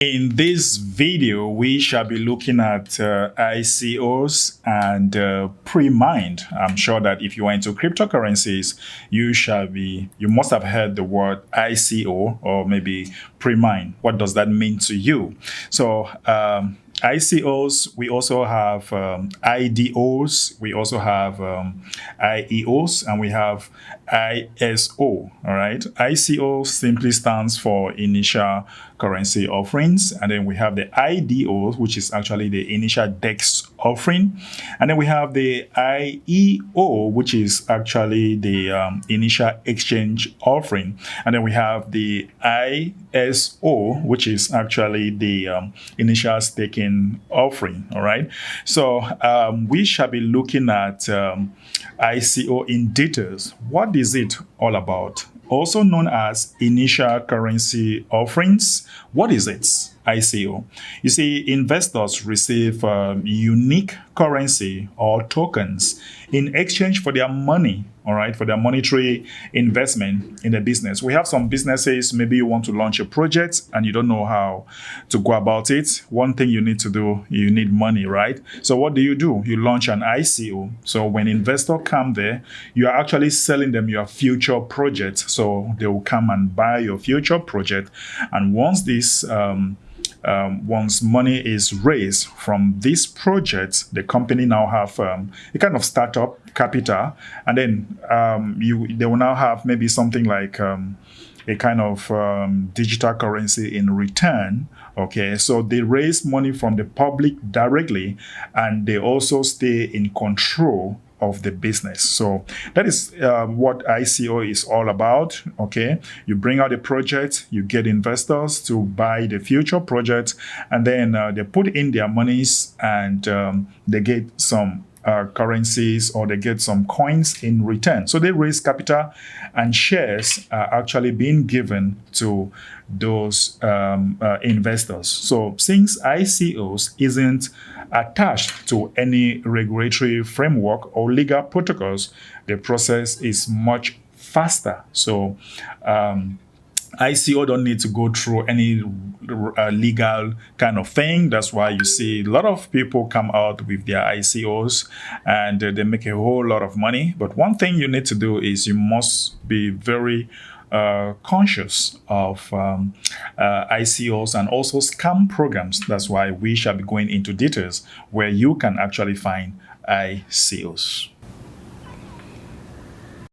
In this video, we shall be looking at ICOs and pre-mined. I'm sure that if you are into cryptocurrencies, you must have heard the word ICO or maybe pre-mine. What does that mean to you? So ICOs, we also have IDOs, we also have IEOs, and we have ISO. All right. ICO simply stands for initial currency offerings, and then we have the IDO, which is actually the initial DEX offering, and then we have the IEO, which is actually the initial exchange offering, and then we have the ISO, which is actually the initial staking offering. All right, so we shall be looking at ICO in details. What is it all about? Also known as initial currency offerings. What is it? ICO. You see, investors receive unique currency or tokens in exchange for their money, all right, for their monetary investment in the business. We have some businesses, maybe you want to launch a project and you don't know how to go about it. One thing you need to do, you need money, right? So what do? You launch an ICO. So when investors come there, you are actually selling them your future project. So they will come and buy your future project. And once money is raised from this project, the company now have a kind of startup capital, and then they will now have maybe something like a kind of digital currency in return. Okay, so they raise money from the public directly, and they also stay in control of the business. So that is what ICO is all about. Okay, you bring out a project, you get investors to buy the future project, and then they put in their monies, and they get some currencies, or they get some coins in return. So they raise capital, and shares are actually being given to those investors. So since ICOs isn't attached to any regulatory framework or legal protocols, the process is much faster. So ICO don't need to go through any legal kind of thing. That's why you see a lot of people come out with their ICOs, and they make a whole lot of money. But one thing you need to do is you must be very conscious of ICOs and also scam programs. That's why we shall be going into details where you can actually find ICOs.